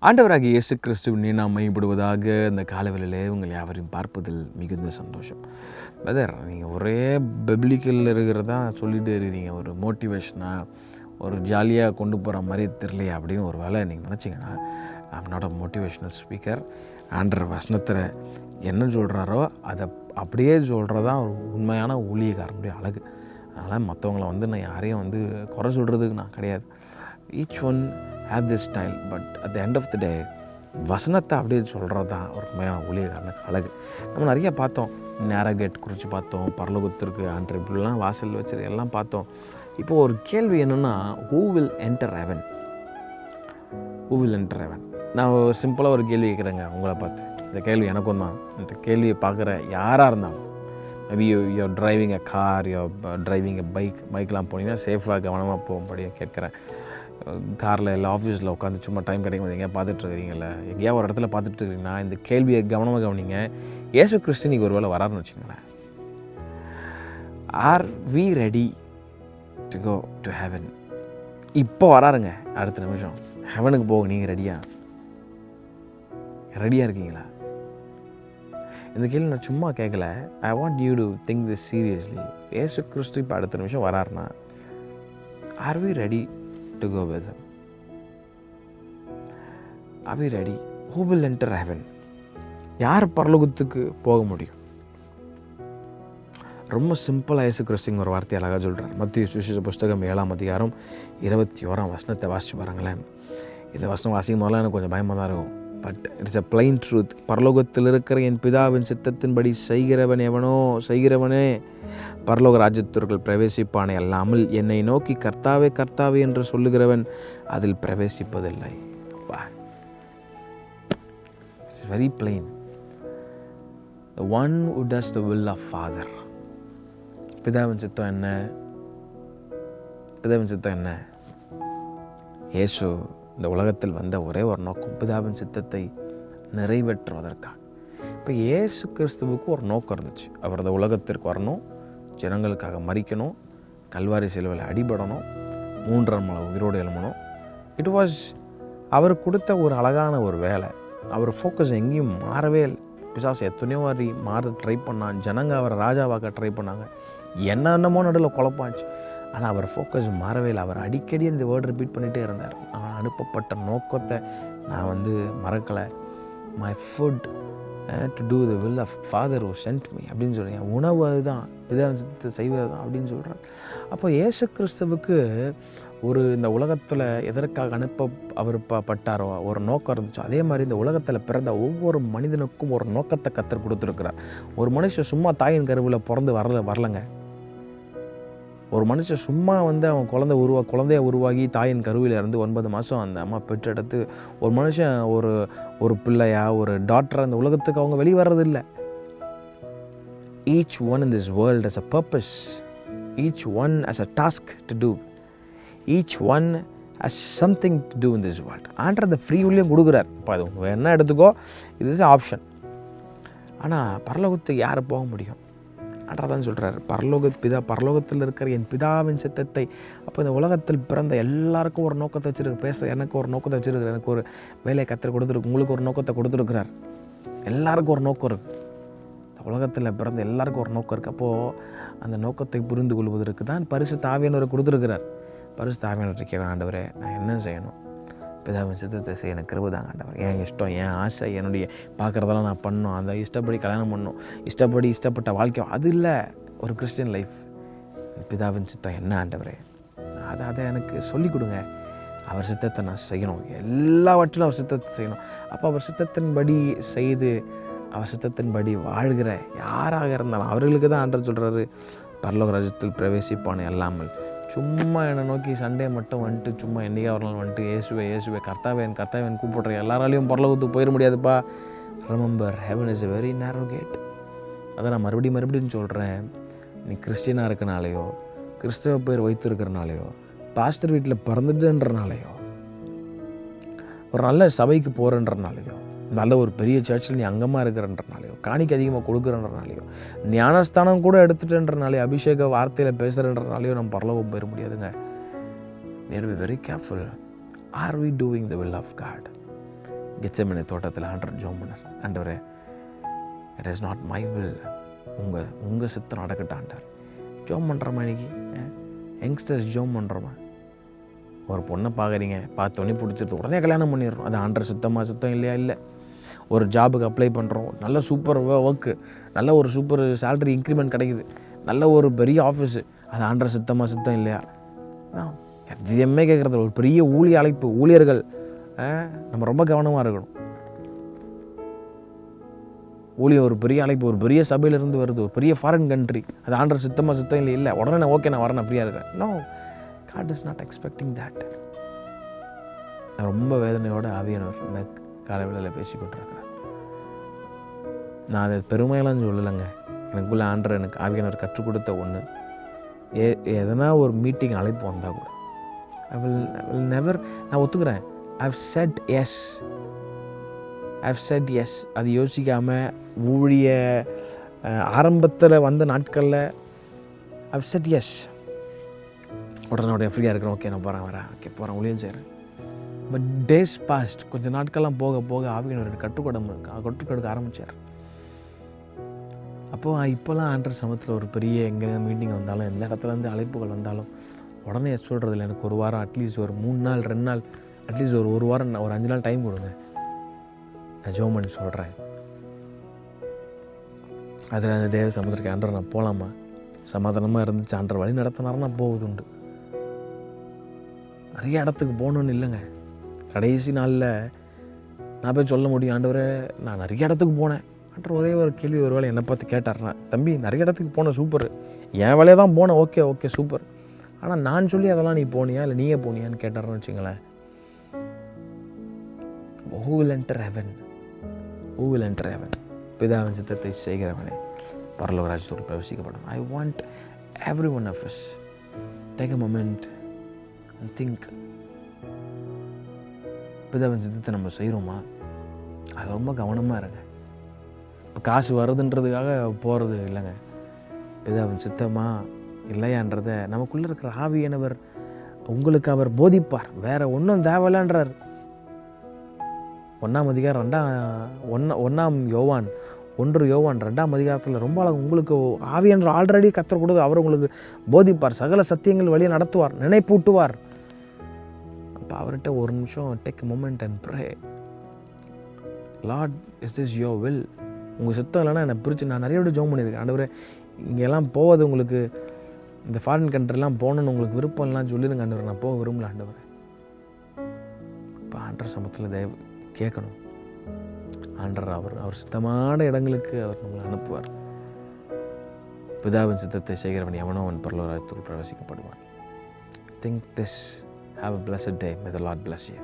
ஆண்டவராகிய இயேசு கிறிஸ்துவின் நாம் மையப்படுவதாக இந்த காலவெளியிலே உங்கள் யாவரையும் பார்ப்பதில் மிகுந்த சந்தோஷம். பிரதர், நீங்கள் ஒரே பப்ளிக்கலில் இருக்கிறதா சொல்லிகிட்டே இருக்கிறீங்க, ஒரு மோட்டிவேஷனாக ஒரு ஜாலியாக கொண்டு போகிற மாதிரி தெரியலையா அப்படின்னு ஒரு வேலை நீங்கள் நினச்சிங்கன்னா, I'm not a motivational speaker. ஆண்டவர் வசனத்தில் என்ன சொல்கிறாரோ அதை அப்படியே சொல்கிறதான் ஒரு உண்மையான ஊழியக்காரனுடைய அழகு. அதனால் மற்றவங்கள நான் யாரையும் குறை சொல்கிறதுக்கு நான் கிடையாது. Each one have this style. But at the end of the day வசனத்தை அப்படியே சொல்கிறது தான் ஒரு உண்மையான ஊழியக்காரனுக்கு அழகு. நம்ம நிறைய பார்த்தோம், நேரகேட் குறித்து பார்த்தோம், பரலோகத்திற்கு ஆண்டவர் இப்படிலாம் வாசல் வச்சு எல்லாம் பார்த்தோம். இப்போது ஒரு கேள்வி என்னென்னா, who will enter heaven? Who will enter heaven? நான் ஒரு சிம்பிளாக ஒரு கேள்வி கேட்குறேங்க உங்களை பார்த்து. இந்த கேள்வி எனக்கும் தான். இந்த கேள்வியை பார்க்குற யாராக இருந்தாலும், maybe you're driving a car, you're driving a பைக்லாம் போனீங்கன்னா சேஃபாக கவனமாக போகும்படியாக கேட்குறேன். காரில் இல்லை ஆஃபீஸில் உட்காந்து சும்மா டைம் கிடைக்கும் எங்கேயா பார்த்துட்ருக்கிறீங்கள, எங்கேயா ஒரு இடத்துல பார்த்துட்ருக்கிறீங்கன்னா இந்த கேள்வியை கவனமாக கவனிங்க. இயேசு கிறிஸ்து நீங்கள் ஒரு வேளை வராருன்னு வச்சுங்களேன். Are we ready to go to heaven? இப்போ வராருங்க, அடுத்த நிமிஷம் ஹெவனுக்கு போக நீங்கள் ரெடியாக இருக்கீங்களா? இந்த கேள்வி நான் சும்மா கேட்கல. I want you to think this seriously. Yesu Kristhu இப்போ அடுத்த நிமிஷம் வராருன்னா, are we ready to go with him? Are we ready? Who will enter heaven? யார் பரலோகத்துக்கு போக முடியும்? ரொம்ப சிம்பிளாக இயேசு கிறிஸ்து ஒரு வார்த்தை அழகாக சொல்கிறார். மத்திய சுவிசேஷ புஸ்தகம் 7ஆம் அதிகாரம் 21ஆம் வசனத்தை வாசித்து பாருங்களேன். இந்த வசனம் வாசிக்கும் போதெல்லாம் எனக்கு கொஞ்சம் பயமாக தான் இருக்கும். But it's a plain truth. பரலோகத்தில் இருக்கிற என் பிதாவின் சித்தத்தின்படி செய்கிறவனே பரலோக ராஜ்யத்திற்குள் பிரவேசிப்பானே அல்லாமல் என்னை நோக்கி கர்த்தாவே கர்த்தாவே என்று சொல்லுகிறவன் அதில் பிரவேசிப்பதில்லை. It's very plain. The one who does the will of Father. பிதாவின் சித்தம் என்ன? இயேசு இந்த உலகத்தில் வந்த ஒரே ஒரு நோக்கம் பிதாவின் சித்தத்தை நிறைவேற்றுவதற்காக. இப்போ இயேசு கிறிஸ்துவுக்கு ஒரு நோக்கம் இருந்துச்சு. அவர் இந்த உலகத்திற்கு வரணும், ஜனங்களுக்காக மரிக்கணும், கல்வாரி சிலுவையில் அடிபடணும், 3ஆம் நாள் உயிரோடு எழும்பணும். இட் வாஸ் அவர் கொடுத்த ஒரு அழகான ஒரு வேலை. அவர் ஃபோக்கஸ் எங்கேயும் மாறவே இல்லை. பிசாசு எத்தனையோ வாரி மாற ட்ரை பண்ணான், ஜனங்க அவரை ராஜாவாக்க ட்ரை பண்ணாங்க, என்னென்னமோ நடுவில் குழப்பாச்சு. ஆனால் அவர் ஃபோக்கஸ் மாறவே இல்லை. அவர் அடிக்கடி இந்த வேர்டு ரிப்பீட் பண்ணிகிட்டே இருந்தார். நான் அனுப்பப்பட்ட நோக்கத்தை நான் மறக்கலை. My food to do the will of father who sent me அப்படின்னு சொல்கிறீங்க. உணவு அதுதான், பிதாவின் சித்தத்தை செய்வது தான் அப்படின்னு சொல்கிறார். அப்போ இயேசு கிறிஸ்துவுக்கு இந்த உலகத்தில் எதற்காக அவர் பட்டாரோ ஒரு நோக்கம் இருந்துச்சோ, அதே மாதிரி இந்த உலகத்தில் பிறந்த ஒவ்வொரு மனிதனுக்கும் ஒரு நோக்கத்தை கத்தர் கொடுத்துருக்கிறார். ஒரு மனுஷன் சும்மா தாயின் கருவில் பிறந்து வரலங்க. ஒரு மனுஷன் சும்மா அவன் குழந்தைய உருவாகி தாயின் கருவில் இருந்து 9 மாதம் அந்த அம்மா பெற்றெடுத்து ஒரு மனுஷன் ஒரு பிள்ளையா ஒரு டாக்டராக அந்த உலகத்துக்கு அவங்க வெளியே வர்றதில்லை. Each one in this world has a purpose. Each one has a task to do. Each one has something to do in this world. ஆண்டர் அந்த ஃப்ரீ வில்லியம் கொடுக்குறார். இப்போ அது என்ன எடுத்துக்கோ, இது இஸ் ஆப்ஷன். ஆனால் பரலோகத்துக்கு யார் போக முடியும்? ஆண்டவர் சொல்கிறார், பரலோகத்தில் இருக்கிற என் பிதாவின் சித்தத்தை. அப்போ இந்த உலகத்தில் பிறந்த எல்லாருக்கும் ஒரு நோக்கத்தை வச்சுருக்கு. எனக்கு ஒரு நோக்கத்தை வச்சுருக்கிறார். எனக்கு ஒரு வேலையை கத்தர் கொடுத்துருக்கு. உங்களுக்கு ஒரு நோக்கத்தை கொடுத்துருக்கிறார். எல்லாருக்கும் ஒரு நோக்கம் இருக்குது. இந்த உலகத்தில் பிறந்த எல்லாருக்கும் ஒரு நோக்கம் இருக்குது. அப்போது அந்த நோக்கத்தை புரிந்து கொள்வதற்கு தான் பரிசுத்த ஆவியானவரை கொடுத்துருக்கிறார். பரிசுத்த ஆவியானவரை கேட்க, ஆண்டவரே நான் என்ன செய்யணும்? பிதாவின் சித்தத்தை செய்ய எனக்கு கிருபை தாங்க ஆண்டவர். என் இஷ்டம், என் ஆசை, என்னுடைய பார்க்குறதெல்லாம் நான் பண்ணணும், அந்த இஷ்டப்படி கல்யாணம் பண்ணணும், இஷ்டப்பட்ட வாழ்க்கை அது இல்லை ஒரு கிறிஸ்டியன் லைஃப். பிதாவின் சித்தம் என்ன ஆண்டவரே, அதை எனக்கு சொல்லிக் கொடுங்க. அவர் சித்தத்தை நான் செய்யணும், எல்லாவற்றிலும் அவர் சித்தத்தை செய்யணும். அப்போ அவர் சித்தத்தின்படி செய்து அவர் சித்தத்தின்படி வாழ்கிற யாராக இருந்தாலும் அவர்களுக்கு தான் ஆண்டவர் சொல்கிறாரு, பரலோக ராஜ்யத்தில் பிரவேசிப்பானே அல்லாமல் சும்மா என்னை நோக்கி சண்டே மட்டும் சும்மா என்றைக்கா ஒரு நாள் இயேசுவே கர்த்தாவேன் கூப்பிடுற எல்லாராலையும் பரலோகத்துக்கு போயிட முடியாதுப்பா. Remember, heaven is a very narrow gate. அதை நான் மறுபடியும் சொல்கிறேன். நீ கிறிஸ்டியனாக இருக்கனாலேயோ, கிறிஸ்தவ பேர் வைத்திருக்கிறனாலேயோ, பாஸ்டர் வீட்டில் பிறந்துட்டுன்றனாலேயோ, ஒரு நல்ல சபைக்கு போகிறன்றனாலேயோ, நல்ல ஒரு பெரிய சர்ச்சில் நீ அங்கமாக இருக்கிறன்றனாலையோ, காணிக்கு அதிகமாக கொடுக்குறன்றனாலையோ, ஞானஸ்தானம் கூட எடுத்துட்டுன்றனாலே, அபிஷேக வார்த்தையில் பேசுகிறன்றனாலையோ நம்ம பரலோகம் போயிட முடியாதுங்க. We have to be very careful. Are we doing the will of God? Gethsemane தோட்டத்தில் ஆண்டவர் ஜெபம் பண்ணார். ஆண்டவரே, it is not my will, உங்கள் சித்தம் நடக்கட்டும் ஆண்டவர். ஜெபம் பண்ணுறோமா இன்னைக்கு? யங்ஸ்டர்ஸ் ஜெபம் பண்ணுறோமா? ஒரு பொண்ணை பார்க்குறீங்க, பார்த்தோன்னே பிடிச்சிருது, உடனே கல்யாணம் பண்ணிடுறோம். அது ஆண்டவர் சுத்தம் இல்லையா? இல்லை. ஒரு ஜாபுக்கு அப்ளை பண்ணுறோம், நல்ல சூப்பர் ஒர்க்கு, நல்ல ஒரு சூப்பர் சேலரி இன்க்ரிமெண்ட் கிடைக்குது, நல்ல ஒரு பெரிய ஆஃபீஸு, அது ஆண்டவர் சுத்தம் இல்லையா? எதையுமே கேட்குறது. ஒரு பெரிய ஊழிய அழைப்பு, ஊழியர்கள் நம்ம ரொம்ப கவனமாக இருக்கணும். ஊழியர் ஒரு பெரிய அழைப்பு, ஒரு பெரிய சபையிலிருந்து வருது, ஒரு பெரிய ஃபாரின் கண்ட்ரி, அது ஆண்டவர் சுத்தம் இல்லை, உடனே நான் ஓகே நான் வரேன், நான் ஃப்ரீயாக இருக்கேன். No, God is not expecting that. நான் ரொம்ப வேதனையோட ஆவியானவர் இந்த காலவேளையில் பேசிக்கொண்டிருக்கிறேன். நான் அதை பெருமையெல்லாம் சொல்லலைங்க. எனக்குள்ள ஆண்டவர் எனக்கு ஆவியானவர் கற்றுக் கொடுத்த ஒன்று, எதனா ஒரு மீட்டிங் அழைப்பு வந்தால் கூட I will never, நான் ஒத்துக்கிறேன், I've said yes. அது யோசிக்காமல் ஊழிய ஆரம்பத்தில் வந்த நாட்களில் I've said yes. உடனே ஃப்ரீயாக இருக்கிறேன், ஓகே நான் வரேன், ஓகே போகிறேன், ஊழியம் செய்கிறேன். பட் டேஸ் பாஸ்ட், கொஞ்சம் நாட்கள்லாம் போக போக ஆவியானவர் கற்றுக் கொடுக்க ஆரம்பித்தார். அப்போது இப்போலாம் ஆண்டவர் சமத்தில் ஒரு பெரிய எங்கே மீட்டிங் வந்தாலும், எந்த இடத்துலேருந்து அழைப்புகள் வந்தாலும் உடனே சொல்கிறதில்ல. எனக்கு ஒரு வாரம், அட்லீஸ்ட் ஒரு 3 நாள் 2 நாள், அட்லீஸ்ட் ஒரு வாரம், ஒரு 5 நாள் டைம் கொடுங்க, நான் ஜெபம் பண்ணி சொல்கிறேன். அதில் அந்த தேவ சமுத்திரக்கு ஆண்டவர் நான் போகலாமா, சமாதானமாக இருந்துச்சு, ஆண்டவர் வழி நடத்தினார்னா போகுது உண்டு. நிறைய இடத்துக்கு போகணுன்னு இல்லைங்க. கடைசி நாளில் நான் போய் சொல்ல முடியும், ஆண்டவரே நான் நிறைய இடத்துக்கு போனேன். ஆண்டவர் ஒரே ஒரு கேள்வி ஒரு வேளை என்னை பார்த்து கேட்டார்னா, தம்பி நிறைய இடத்துக்கு போனேன், சூப்பர், என் வேலையை தான் போனேன், ஓகே சூப்பர், ஆனால் நான் சொல்லி அதெல்லாம் நீ போனியா இல்லை நீயே போனியான்னு கேட்டார்னு வச்சுங்களேன். Who will enter heaven? பிதாவின் சித்தத்தை செய்கிறவனே பரலோக ராஜ்யத்தில் பிரவேசிக்கப்படும். I want every one of us take a moment and think, பிதாவின் சித்தத்தை நம்ம செய்கிறோமா? அது ரொம்ப கவனமாக இருங்க. இப்போ காசு வருதுன்றதுக்காக போகிறது இல்லைங்க. பிதாவின் சித்தமா இல்லையான்றதை நமக்குள்ளே இருக்கிற ஆவியானவர் உங்களுக்கு அவர் போதிப்பார். வேறு ஒன்றும் தேவையில்லைன்றார். 1 யோவான் 2 அதிகாரத்தில் ரொம்ப உங்களுக்கு ஆவியானவர் ஆல்ரெடி கற்றுக் கொடுத்து அவர் உங்களுக்கு போதிப்பார், சகல சத்தியங்கள் வழியை நடத்துவார், நினைப்பூட்டுவார். அப்போ அவர்கிட்ட ஒரு நிமிஷம் take a moment and pray. Lord, is this your will? உங்கள் சித்தம் இல்லைன்னா என்னை பிரித்து, நான் நிறைய ஜெபம் பண்ணியிருக்கேன், ஆண்டவரே இங்கெல்லாம் போவது உங்களுக்கு, இந்த ஃபாரின் கண்ட்ரிலாம் போகணுன்னு உங்களுக்கு விருப்பம் இல்லைன்னு சொல்லிடுங்க ஆண்டவர், நான் போக விரும்பல ஆண்டவர். இப்போ ஆண்டவர் சமூகத்தில் தயவு கேட்கணும். ஆண்டவர் அவர் சித்தமான இடங்களுக்கு அவர் நம்மளை அனுப்புவார். பிதாவின் சித்தத்தை செய்கிறவன் எவனோ அவன் பரலோகத்தில் பிரவேசிக்கப்படுவான். Think this. Have a blessed day. May the Lord bless you.